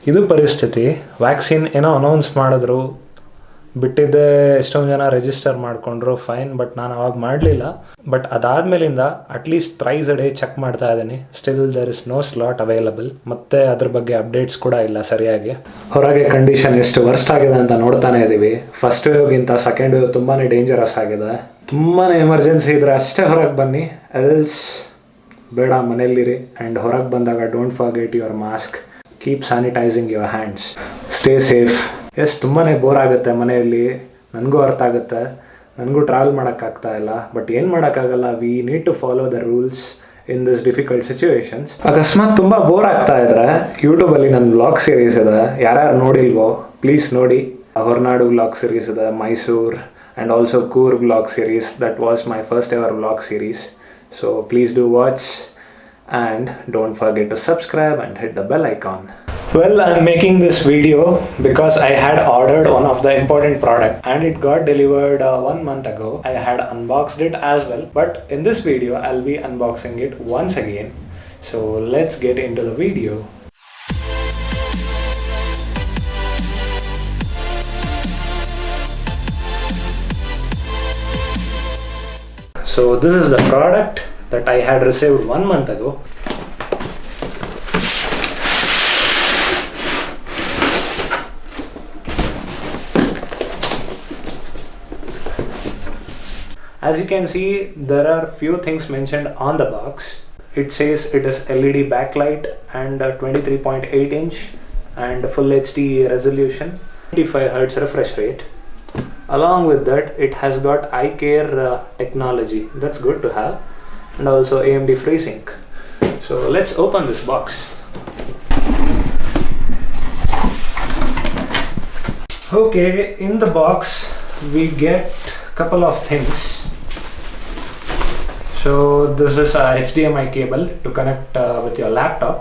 ಇದು ಪರಿಸ್ಥಿತಿ. ವ್ಯಾಕ್ಸಿನ್ ಏನೋ ಅನೌನ್ಸ್ ಮಾಡಿದ್ರು, ಬಿಟ್ಟಿದ್ದೆ ಎಷ್ಟೊಂದು ಜನ ರಿಜಿಸ್ಟರ್ ಮಾಡಿಕೊಂಡ್ರು, ಫೈನ್. ಬಟ್ ನಾನು ಅವಾಗ ಮಾಡಲಿಲ್ಲ. ಬಟ್ ಅದಾದಮೇಲಿಂದ at least thrice a day check ಮಾಡ್ತಾ ಇದ್ದೀನಿ. Still there is no slot available. ಮತ್ತು ಅದ್ರ ಬಗ್ಗೆ ಅಪ್ಡೇಟ್ಸ್ ಕೂಡ ಇಲ್ಲ ಸರಿಯಾಗಿ. ಹೊರಗೆ ಕಂಡೀಷನ್ ಎಷ್ಟು ವರ್ಸ್ಟ್ ಆಗಿದೆ ಅಂತ ನೋಡ್ತಾನೆ ಇದ್ದೀವಿ. ಫಸ್ಟ್ ವೇವ್ಗಿಂತ ಸೆಕೆಂಡ್ ವೇವ್ ತುಂಬಾ ಡೇಂಜರಸ್ ಆಗಿದೆ. ತುಂಬಾ ಎಮರ್ಜೆನ್ಸಿ ಇದ್ದರೆ ಅಷ್ಟೇ ಹೊರಗೆ ಬನ್ನಿ, ಎಲ್ಸ್ ಬೇಡ ಮನೆಯಲ್ಲಿರಿ. ಆ್ಯಂಡ್ ಹೊರಗೆ ಬಂದಾಗ don't forget your mask, keep sanitizing your hands, stay safe. Yes ತುಂಬಾ ಬೋರ್ ಆಗುತ್ತೆ ಮನೆಯಲ್ಲಿ, ನನಗೂ ಅರ್ಥ ಆಗುತ್ತೆ. ನನಗೂ ಟ್ರಾವೆಲ್ ಮಾಡೋಕ್ಕಾಗ್ತಾ ಇಲ್ಲ. ಬಟ್ ಏನು ಮಾಡೋಕ್ಕಾಗಲ್ಲ, we need to follow the rules in this difficult situations. ಅಕಸ್ಮಾತ್ ತುಂಬ ಬೋರ್ ಆಗ್ತಾ ಇದ್ರೆ ಯೂಟ್ಯೂಬಲ್ಲಿ ನನ್ನ ವ್ಲಾಗ್ ಸೀರೀಸ್ ಇದೆ, ಯಾರ್ಯಾರು ನೋಡಿಲ್ವೋ ಪ್ಲೀಸ್ ನೋಡಿ. ಹೊರನಾಡು ವ್ಲಾಗ್ ಸೀರೀಸ್ ಇದೆ, Mysuru and also Coorg vlog series. That was my first ever vlog series. So please do watch and don't forget to subscribe and hit the bell icon. Well, I'm making this video because I had ordered one of the important product and it got delivered 1 month ago. I had unboxed it as well, but in this video I'll be unboxing it once again. So let's get into the video. So this is the product that I had received 1 month ago. As you can see, there are few things mentioned on the box. It says it is LED backlight and 23.8 inch and full HD resolution, 25 Hz refresh rate. Along with that, it has got eye care technology. That's good to have. And also AMD FreeSync. So let's open this box. Okay, in the box we get couple of things. So this is a HDMI cable to connect with your laptop,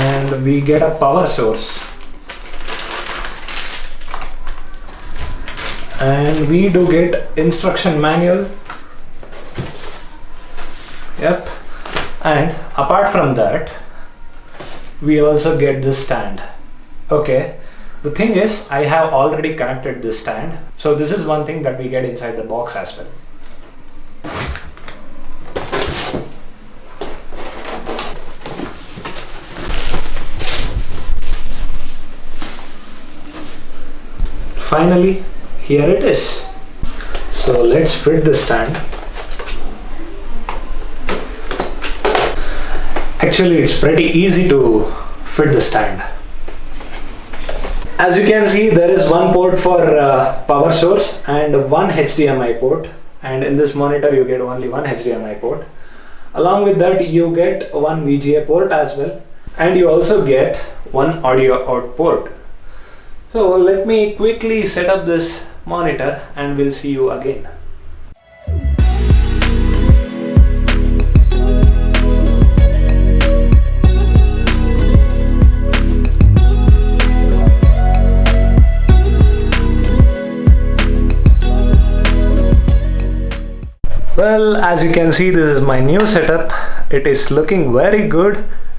and we get a power source. And we do get instruction manual. Yep. And apart from that, we also get this stand. Okay. The thing is, I have already connected this stand. So this is one thing that we get inside the box as well. Finally, here it is. So let's fit the stand. Actually, it's pretty easy to fit the stand. As you can see, there is one port for power source and one HDMI port. And in this monitor, you get only one HDMI port. Along with that, you get one VGA port as well. And you also get one audio out port. So let me quickly set up this monitor and we'll see you again. Well, as you can see, this is my new setup. It is looking very good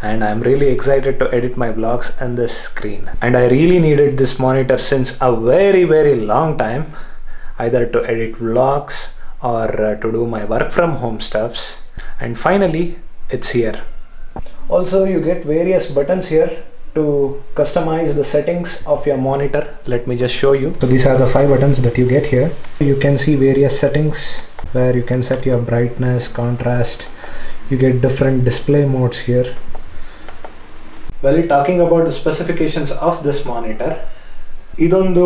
and I'm really excited to edit my vlogs on this screen. And I really needed this monitor since a very long time, either to edit vlogs or to do my work from home stuffs. And finally, it's here. Also, you get various buttons here to customize the settings of your monitor. Let me just show you. So these are the 5 buttons that you get here. You can see various settings where you can set your brightness, contrast. You get different display modes here. Well, talking about the specifications of this monitor, ಇದೊಂದು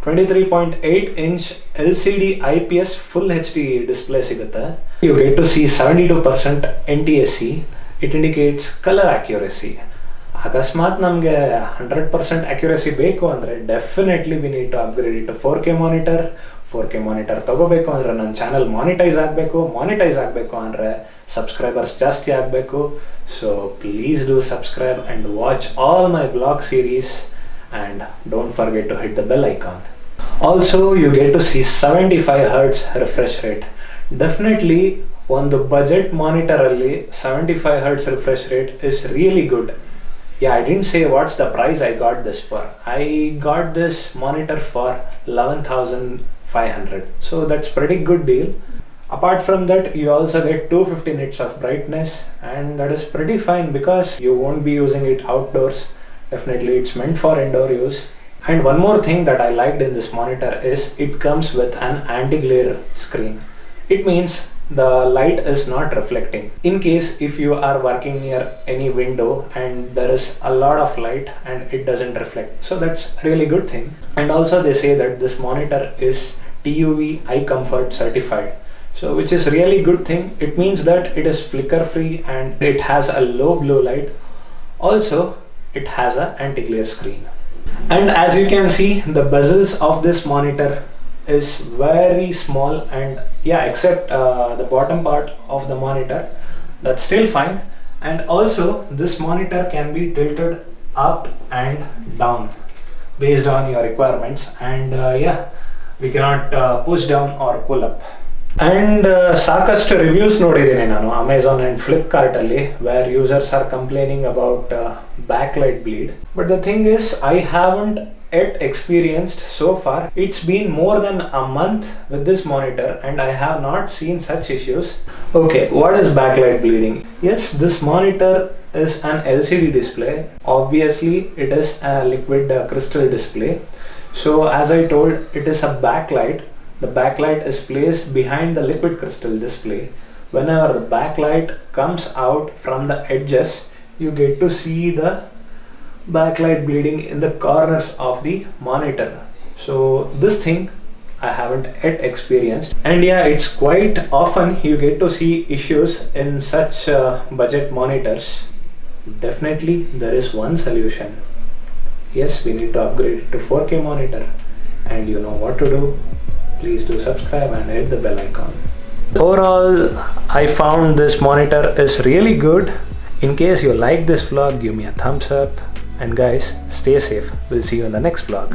23.8 inch LCD IPS full HD display ಸಿಗುತ್ತೆ. You get to see 72% NTSC. It indicates color accuracy. ಅಕಸ್ಮಾತ್ ನಮಗೆ 100% accuracy ಬೇಕು ಅಂದರೆ definitely we need to upgrade it to 4K monitor. 4K monitor ತಗೋಬೇಕು ಅಂದರೆ ನನ್ನ channel monetise ಆಗಬೇಕು ಅಂದರೆ ಸಬ್ಸ್ಕ್ರೈಬರ್ಸ್ ಜಾಸ್ತಿ ಆಗಬೇಕು. So please do subscribe and watch all my vlog series and don't forget to hit the bell icon. Also you get to see 75 Hz refresh rate. Definitely ಒಂದು budget ಮಾನಿಟರಲ್ಲಿ 75 Hz refresh rate is really good. Yeah, I didn't say what's the price I got this for. I got this monitor for 11,500. So that's pretty good deal. Apart from that, you also get 250 nits of brightness, and that is pretty fine because you won't be using it outdoors. Definitely it's meant for indoor use. And one more thing that I liked in this monitor is it comes with an anti-glare screen. It means the light is not reflecting. In case if you are working near any window and there is a lot of light and it doesn't reflect. So that's really good thing. And also they say that this monitor is TUV Eye Comfort certified. So which is really good thing. It means that it is flicker free and it has a low blue light. Also it has an anti-glare screen. And as you can see, the bezels of this monitor is very small, and yeah, except the bottom part of the monitor, that's still fine. And also this monitor can be tilted up and down based on your requirements, and yeah, we cannot push down or pull up. And ಸಾಕಷ್ಟು reviews ನೋಡಿದ್ದೀನಿ ನಾನು Amazon and ಫ್ಲಿಪ್ಕಾರ್ಟಲ್ಲಿ where users are complaining about backlight bleed. But the thing is I haven't yet experienced so far. It's been more than a month with this monitor and I have not seen such issues. Okay, what is backlight bleeding? Yes, this monitor is an LCD display. Obviously it is a liquid crystal display. So as I told, it is a backlight. The backlight is placed behind the liquid crystal display. Whenever the backlight comes out from the edges, you get to see the backlight bleeding in the corners of the monitor. So this thing I haven't yet experienced, and yeah, it's quite often you get to see issues in such budget monitors. Definitely there is one solution. Yes, we need to upgrade it to 4K monitor, and you know what to do. Please do subscribe and hit the bell icon. Overall, I found this monitor is really good. In case you like this vlog, give me a thumbs up. And guys, stay safe. We'll see you in the next vlog.